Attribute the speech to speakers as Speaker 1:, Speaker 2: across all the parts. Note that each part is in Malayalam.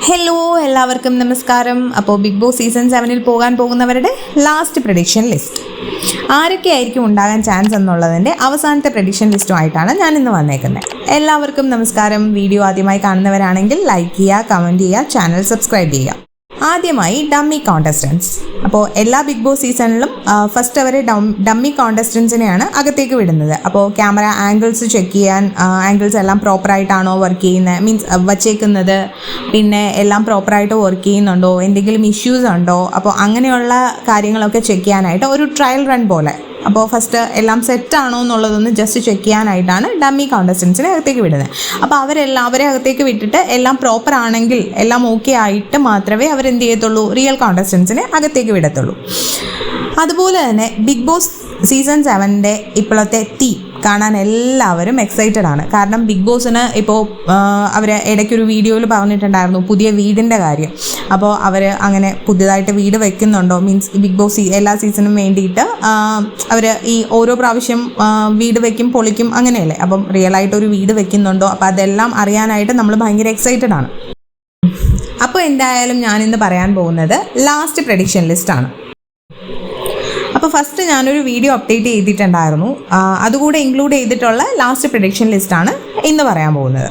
Speaker 1: ഹലോ, എല്ലാവർക്കും നമസ്കാരം. അപ്പോൾ ബിഗ് ബോസ് സീസൺ 7 പോകാൻ പോകുന്നവരുടെ ലാസ്റ്റ് പ്രഡിക്ഷൻ ലിസ്റ്റ് ആരൊക്കെയായിരിക്കും ഉണ്ടാകാൻ ചാൻസ് എന്നുള്ളതിൻ്റെ അവസാനത്തെ പ്രഡിക്ഷൻ ലിസ്റ്റുമായിട്ടാണ് ഞാൻ ഇന്ന് വന്നേക്കുന്നത്. എല്ലാവർക്കും നമസ്കാരം. വീഡിയോ ആദ്യമായി കാണുന്നവരാണെങ്കിൽ ലൈക്ക് ചെയ്യുക, കമൻറ്റ് ചെയ്യുക, ചാനൽ സബ്സ്ക്രൈബ് ചെയ്യുക. ആദ്യമായി ഡമ്മി കോണ്ടസ്റ്റൻസ്. അപ്പോൾ എല്ലാ ബിഗ് ബോസ് സീസണിലും ഫസ്റ്റ് അവർ ഡമ്മി കോണ്ടസ്റ്റൻസിനെയാണ് അകത്തേക്ക് വിടുന്നത്. അപ്പോൾ ക്യാമറ ആംഗിൾസ് ചെക്ക് ചെയ്യാൻ, ആംഗിൾസ് എല്ലാം പ്രോപ്പറായിട്ടാണോ വർക്ക് ചെയ്യുന്നത്, മീൻസ് വച്ചേക്കുന്നത്, പിന്നെ എല്ലാം പ്രോപ്പറായിട്ട് വർക്ക് ചെയ്യുന്നുണ്ടോ, എന്തെങ്കിലും ഇഷ്യൂസ് ഉണ്ടോ, അപ്പോൾ അങ്ങനെയുള്ള കാര്യങ്ങളൊക്കെ ചെക്ക് ചെയ്യാനായിട്ട് ഒരു ട്രയൽ റൺ പോലെ. അപ്പോൾ ഫസ്റ്റ് എല്ലാം സെറ്റാണോ എന്നുള്ളതൊന്ന് ജസ്റ്റ് ചെക്ക് ചെയ്യാനായിട്ടാണ് ഡമ്മി കോണ്ടസ്റ്റൻസിനെ അകത്തേക്ക് വിടുന്നത്. അപ്പോൾ അവരെ അകത്തേക്ക് വിട്ടിട്ട് എല്ലാം പ്രോപ്പർ ആണെങ്കിൽ, എല്ലാം ഓക്കെ ആയിട്ട് മാത്രമേ അവരെന്ത് ചെയ്യത്തുള്ളൂ, റിയൽ കോണ്ടസ്റ്റൻസിനെ അകത്തേക്ക് വിടത്തുള്ളൂ. അതുപോലെ തന്നെ ബിഗ് ബോസ് സീസൺ 7 ഇപ്പോഴത്തെ തീം കാണാൻ എല്ലാവരും എക്സൈറ്റഡ് ആണ്. കാരണം ബിഗ് ബോസിന് ഇപ്പോൾ അവർ ഇടയ്ക്കൊരു വീഡിയോയിൽ പറഞ്ഞിട്ടുണ്ടായിരുന്നു പുതിയ വീടിൻ്റെ കാര്യം. അപ്പോൾ അവർ അങ്ങനെ പുതിയതായിട്ട് വീട് വെക്കുന്നുണ്ടോ, മീൻസ് ബിഗ് ബോസ് എല്ലാ സീസണും വേണ്ടിയിട്ട് അവർ ഈ ഓരോ പ്രാവശ്യം വീട് വെക്കും, പൊളിക്കും, അങ്ങനെയല്ലേ. അപ്പം റിയലായിട്ടൊരു വീട് വെക്കുന്നുണ്ടോ, അപ്പോൾ അതെല്ലാം അറിയാനായിട്ട് നമ്മൾ ഭയങ്കര എക്സൈറ്റഡ് ആണ്. അപ്പോൾ എന്തായാലും ഞാനിന്ന് പറയാൻ പോകുന്നത് ലാസ്റ്റ് പ്രഡിക്ഷൻ ലിസ്റ്റാണ്. അപ്പോൾ ഫസ്റ്റ് ഞാനൊരു വീഡിയോ അപ്ഡേറ്റ് ചെയ്തിട്ടുണ്ടായിരുന്നു, അതുകൂടെ ഇൻക്ലൂഡ് ചെയ്തിട്ടുള്ള ലാസ്റ്റ് പ്രഡിക്ഷൻ ലിസ്റ്റാണ് ഇന്ന് പറയാൻ പോകുന്നത്.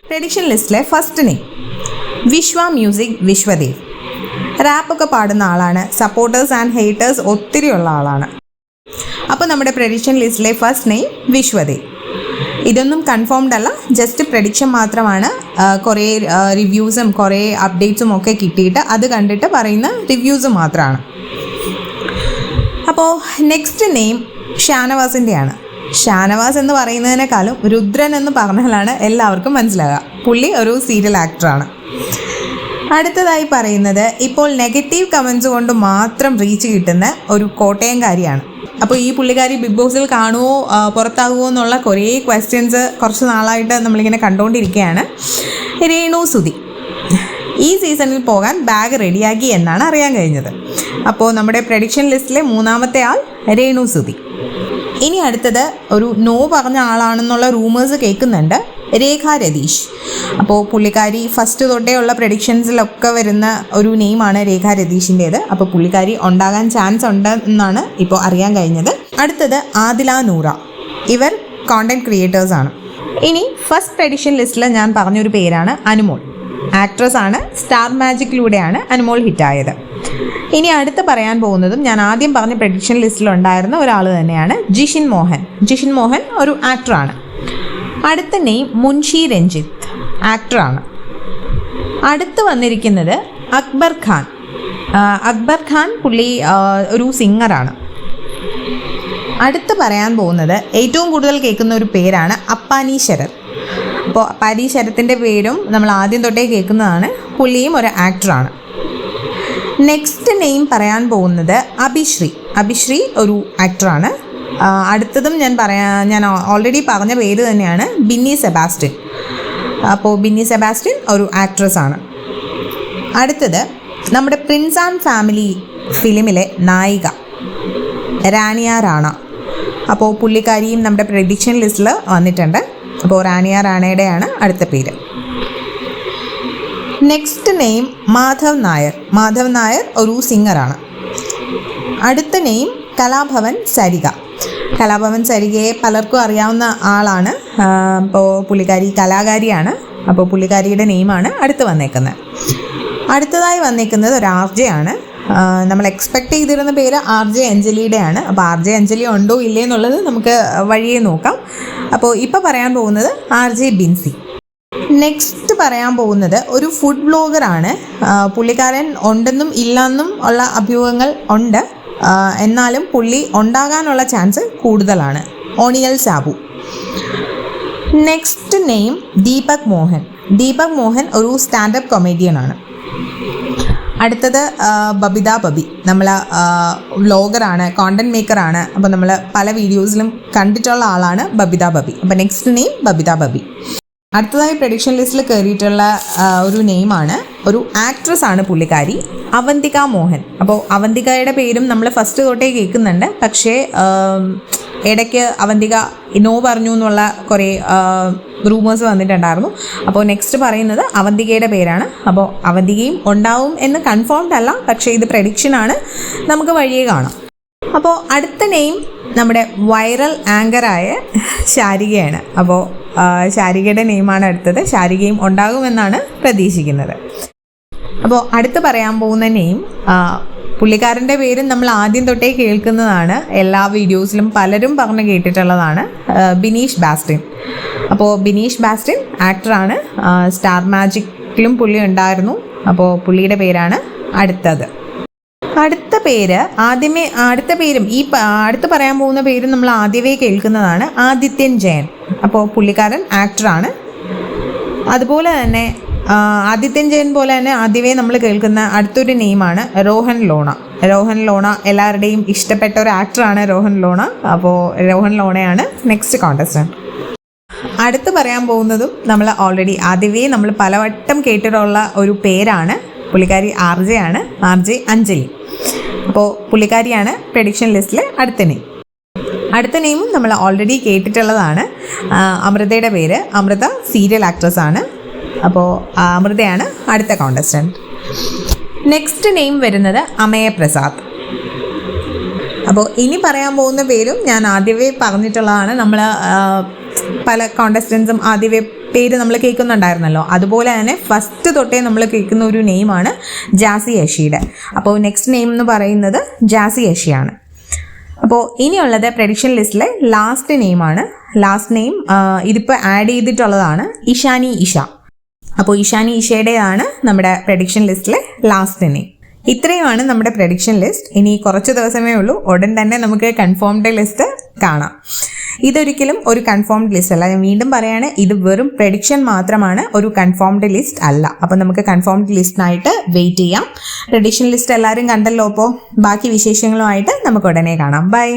Speaker 1: പ്രഡിക്ഷൻ ലിസ്റ്റിലെ ഫസ്റ്റ് നെയിം വിശ്വ മ്യൂസിക് വിശ്വദേവ്. റാപ്പൊക്കെ പാടുന്ന ആളാണ്, സപ്പോർട്ടേഴ്സ് ആൻഡ് ഹേറ്റേഴ്സ് ഒത്തിരി ഉള്ള ആളാണ്. അപ്പോൾ നമ്മുടെ പ്രഡിക്ഷൻ ലിസ്റ്റിലെ ഫസ്റ്റ് നെയിം വിശ്വദേവ്. ഇതൊന്നും കൺഫേംഡ് അല്ല, ജസ്റ്റ് പ്രഡിക്ഷൻ മാത്രമാണ്. കുറേ റിവ്യൂസും കുറേ അപ്ഡേറ്റ്സും ഒക്കെ കിട്ടിയിട്ട് അത് കണ്ടിട്ട് പറയുന്ന റിവ്യൂസ് മാത്രമാണ്. അപ്പോൾ നെക്സ്റ്റ് നെയിം ഷാനവാസിൻ്റെയാണ്. ഷാനവാസ് എന്ന് പറയുന്നതിനേക്കാളും രുദ്രൻ എന്ന് പറഞ്ഞാലാണ് എല്ലാവർക്കും മനസ്സിലാകുക. പുള്ളി ഒരു സീരിയൽ ആക്ടറാണ്. അടുത്തതായി പറയുന്നത് ഇപ്പോൾ നെഗറ്റീവ് കമൻസ് കൊണ്ട് മാത്രം റീച്ച് കിട്ടുന്ന ഒരു കോട്ടയംകാരിയാണ്. അപ്പോൾ ഈ പുള്ളിക്കാരി ബിഗ് ബോസിൽ കാണുമോ, പുറത്താകുമോ എന്നുള്ള കുറേ ക്വസ്റ്റ്യൻസ് കുറച്ച് നാളായിട്ട് നമ്മളിങ്ങനെ കണ്ടുകൊണ്ടിരിക്കുകയാണ്. രേണു സുധി ഈ സീസണിൽ പോകാൻ ബാഗ് റെഡിയാക്കി എന്നാണ് അറിയാൻ കഴിഞ്ഞത്. അപ്പോൾ നമ്മുടെ പ്രഡിക്ഷൻ ലിസ്റ്റിലെ മൂന്നാമത്തെ ആൾ രേണു സുധി. ഇനി അടുത്തത് ഒരു നോ പറഞ്ഞ ആളാണെന്നുള്ള റൂമേഴ്സ് കേൾക്കുന്നുണ്ട്, രേഖ രതീഷ്. അപ്പോൾ പുള്ളിക്കാരി ഫസ്റ്റ് തൊട്ടേ ഉള്ള പ്രഡിക്ഷൻസിലൊക്കെ വരുന്ന ഒരു നെയിമാണ് രേഖ രതീഷിൻ്റേത്. അപ്പോൾ പുള്ളിക്കാരി ഉണ്ടാകാൻ ചാൻസ് ഉണ്ട് എന്നാണ് ഇപ്പോൾ അറിയാൻ കഴിഞ്ഞത്. അടുത്തത് ആദില നൂറ. ഇവർ കോണ്ടന്റ് ക്രിയേറ്റേഴ്സാണ്. ഇനി ഫസ്റ്റ് പ്രഡിക്ഷൻ ലിസ്റ്റിൽ ഞാൻ പറഞ്ഞൊരു പേരാണ് അനുമോൾ. ആക്ട്രസ് ആണ്. സ്റ്റാർ മാജിക്കിലൂടെയാണ് അനുമോൾ ഹിറ്റായത്. ഇനി അടുത്ത് പറയാൻ പോകുന്നതും ഞാൻ ആദ്യം പറഞ്ഞ പ്രഡിക്ഷൻ ലിസ്റ്റിലുണ്ടായിരുന്ന ഒരാൾ തന്നെയാണ്, ജിഷിൻ മോഹൻ. ജിഷിൻ മോഹൻ ഒരു ആക്ടറാണ്. അടുത്ത നെയിം മുൻഷി രഞ്ജിത്ത്, ആക്ടറാണ്. അടുത്ത് വന്നിരിക്കുന്നത് അക്ബർ ഖാൻ. അക്ബർ ഖാൻ പുള്ളി ഒരു സിംഗറാണ്. അടുത്ത് പറയാൻ പോകുന്നത് ഏറ്റവും കൂടുതൽ കേൾക്കുന്ന ഒരു പേരാണ് അപ്പാനി ശരത്. അപ്പോൾ അപ്പാനി ശരത്തിൻ്റെ പേരും നമ്മൾ ആദ്യം തൊട്ടേ കേൾക്കുന്നതാണ്. പുള്ളിയും ഒരു ആക്ടറാണ്. നെക്സ്റ്റ് നെയിം പറയാൻ പോകുന്നത് അഭിശ്രീ. അഭിശ്രീ ഒരു ആക്ടറാണ്. അടുത്തതും ഞാൻ ഓൾറെഡി പറഞ്ഞ പേര് തന്നെയാണ്, ബിന്നി സെബാസ്റ്റ്യൻ. അപ്പോൾ ബിന്നി സെബാസ്റ്റ്യൻ ഒരു ആക്ട്രസ്സാണ്. അടുത്തത് നമ്മുടെ പ്രിൻസ് ആൻഡ് ഫാമിലി ഫിലിമിലെ നായിക റാനിയ റാണ. അപ്പോൾ പുള്ളിക്കാരിയും നമ്മുടെ പ്രഡിക്ഷൻ ലിസ്റ്റിൽ വന്നിട്ടുണ്ട്. അപ്പോൾ റാനിയ റാണയുടെയാണ് അടുത്ത പേര്. Next name Madhav Nair. മാധവ് നായർ ഒരു സിംഗറാണ്. അടുത്ത നെയിം കലാഭവൻ സരിക. കലാഭവൻ സരികയെ പലർക്കും അറിയാവുന്ന ആളാണ്. അപ്പോൾ പുള്ളിക്കാരി കലാകാരിയാണ്. അപ്പോൾ പുള്ളിക്കാരിയുടെ നെയിമാണ് അടുത്ത് വന്നേക്കുന്നത്. അടുത്തതായി വന്നേക്കുന്നത് ഒരു RJ ആണ്. നമ്മൾ എക്സ്പെക്റ്റ് ചെയ്തിരുന്ന പേര് RJ അഞ്ജലിയുടെയാണ്. അപ്പോൾ RJ അഞ്ജലി ഉണ്ടോ ഇല്ലേ എന്നുള്ളത് നമുക്ക് വഴിയെ നോക്കാം. അപ്പോൾ ഇപ്പോൾ പറയാൻ പോകുന്നത് RJ ബിൻസി. നെക്സ്റ്റ് പറയാൻ പോകുന്നത് ഒരു ഫുഡ് വ്ളോഗറാണ്. പുള്ളിക്കാരൻ ഉണ്ടെന്നും ഇല്ലെന്നും ഉള്ള അഭ്യൂഹങ്ങൾ ഉണ്ട്, എന്നാലും പുള്ളി ഉണ്ടാകാനുള്ള ചാൻസ് കൂടുതലാണ്, ഓണിയൽ സാബു. Next name Deepak Mohan. ദീപക് മോഹൻ ഒരു സ്റ്റാൻഡപ്പ് കൊമേഡിയനാണ്. അടുത്തത് ബബിത ബബി. നമ്മൾ വ്ളോഗറാണ്, കോണ്ടന്റ് മേക്കറാണ്. അപ്പോൾ നമ്മൾ പല വീഡിയോസിലും കണ്ടിട്ടുള്ള ആളാണ് ബബിത ബബി. അപ്പോൾ നെക്സ്റ്റ് നെയിം ബബിത ബബി. അടുത്തതായി പ്രഡിക്ഷൻ ലിസ്റ്റിൽ കയറിയിട്ടുള്ള ഒരു നെയിമാണ്, ഒരു ആക്ട്രസ് ആണ് പുള്ളിക്കാരി, അവന്തിക മോഹൻ. അപ്പോൾ അവന്തികയുടെ പേരും നമ്മൾ ഫസ്റ്റ് തൊട്ടേ കേൾക്കുന്നുണ്ട്, പക്ഷേ ഇടയ്ക്ക് അവന്തിക നോ പറഞ്ഞു എന്നുള്ള കുറേ റൂമേഴ്സ് വന്നിട്ടുണ്ടായിരുന്നു. അപ്പോൾ നെക്സ്റ്റ് പറയുന്നത് അവന്തികയുടെ പേരാണ്. അപ്പോൾ അവന്തികയും ഉണ്ടാവും എന്ന് കൺഫേംഡ് അല്ല, പക്ഷേ ഇത് പ്രഡിക്ഷനാണ്, നമുക്ക് വഴിയേ കാണാം. അപ്പോൾ അടുത്ത നെയിം നമ്മുടെ വൈറൽ ആങ്കറായ ശാരികയാണ്. അപ്പോൾ ശാരികയുടെ നെയിമാണ് അടുത്തത്. ശാരികയും ഉണ്ടാകുമെന്നാണ് പ്രതീക്ഷിക്കുന്നത്. അപ്പോൾ അടുത്ത് പറയാൻ പോകുന്ന നെയിം, പുള്ളിക്കാരൻ്റെ പേരും നമ്മൾ ആദ്യം തൊട്ടേ കേൾക്കുന്നതാണ്, എല്ലാ വീഡിയോസിലും പലരും പറഞ്ഞ് കേട്ടിട്ടുള്ളതാണ്, ബിനീഷ് ബാസ്റ്റിൻ. അപ്പോൾ ബിനീഷ് ബാസ്റ്റിൻ ആക്ടറാണ്. സ്റ്റാർ മാജിക്കിലും പുള്ളി ഉണ്ടായിരുന്നു. അപ്പോൾ പുള്ളിയുടെ പേരാണ് അടുത്തത്. അടുത്ത പേരും ഈ അടുത്ത് പറയാൻ പോകുന്ന പേരും നമ്മൾ ആദ്യമേ കേൾക്കുന്നതാണ്, ആദിത്യൻ ജയൻ. അപ്പോൾ പുള്ളിക്കാരൻ ആക്ടറാണ്. അതുപോലെ തന്നെ ആദിത്യൻ ജയൻ പോലെ തന്നെ ആദ്യമേ നമ്മൾ കേൾക്കുന്ന അടുത്തൊരു നെയിമാണ് രോഹൻ ലോണ. രോഹൻ ലോണ എല്ലാവരുടെയും ഇഷ്ടപ്പെട്ട ഒരു ആക്ടറാണ് രോഹൻ ലോണ. അപ്പോൾ രോഹൻ ലോണയാണ് നെക്സ്റ്റ് കോണ്ടസ്റ്റന്റ്. അടുത്ത് പറയാൻ പോകുന്നതും നമ്മൾ ഓൾറെഡി ആദ്യമേ നമ്മൾ പലവട്ടം കേട്ടിട്ടുള്ള ഒരു പേരാണ്. പുള്ളിക്കാരി RJ ആണ്, RJ അഞ്ജലി. അപ്പോൾ പുള്ളിക്കാരിയാണ് പ്രഡിക്ഷൻ ലിസ്റ്റിലെ അടുത്ത നെയിമും നമ്മൾ ഓൾറെഡി കേട്ടിട്ടുള്ളതാണ്. അമൃതയുടെ പേര്. അമൃത സീരിയൽ ആക്ട്രസ് ആണ്. അപ്പോൾ അമൃതയാണ് അടുത്ത കോണ്ടസ്റ്റന്റ്. നെക്സ്റ്റ് നെയിം വരുന്നത് അമയ പ്രസാദ്. അപ്പോൾ ഇനി പറയാൻ പോകുന്ന പേരും ഞാൻ ആദ്യമേ പറഞ്ഞിട്ടുള്ളതാണ്. നമ്മൾ പല കോണ്ടസ്റ്റൻസും ആദ്യമേ പേര് നമ്മൾ കേൾക്കുന്നുണ്ടായിരുന്നല്ലോ, അതുപോലെ തന്നെ ഫസ്റ്റ് തൊട്ടേ നമ്മൾ കേൾക്കുന്ന ഒരു നെയിമാണ് ജാസി യഷിയുടെ. അപ്പോൾ നെക്സ്റ്റ് നെയിം എന്ന് പറയുന്നത് ജാസി യഷിയാണ്. അപ്പോൾ ഇനിയുള്ളത് പ്രഡിക്ഷൻ ലിസ്റ്റിലെ ലാസ്റ്റ് നെയിമാണ്. ലാസ്റ്റ് നെയിം ഇതിപ്പോൾ ആഡ് ചെയ്തിട്ടുള്ളതാണ്, ഇഷാനി ഇഷ. അപ്പോൾ ഇഷാനി ഇഷയുടേതാണ് നമ്മുടെ പ്രഡിക്ഷൻ ലിസ്റ്റിലെ ലാസ്റ്റ് നെയിം. ഇത്രയുമാണ് നമ്മുടെ പ്രഡിക്ഷൻ ലിസ്റ്റ്. ഇനി കുറച്ച് ദിവസമേ ഉള്ളൂ, ഉടൻ തന്നെ നമുക്ക് കൺഫേംഡ് ലിസ്റ്റ് കാണാം. ഇതൊരിക്കലും ഒരു കൺഫേംഡ് ലിസ്റ്റ് അല്ല, ഞാൻ വീണ്ടും പറയാണ്, ഇത് വെറും പ്രഡിക്ഷൻ മാത്രമാണ്, ഒരു കൺഫേംഡ് ലിസ്റ്റ് അല്ല. അപ്പോൾ നമുക്ക് കൺഫേംഡ് ലിസ്റ്റിനായിട്ട് വെയിറ്റ് ചെയ്യാം. പ്രഡിക്ഷൻ ലിസ്റ്റ് എല്ലാവരും കണ്ടല്ലോ. അപ്പോൾ ബാക്കി വിശേഷങ്ങളുമായിട്ട് നമുക്ക് ഉടനെ കാണാം. ബൈ.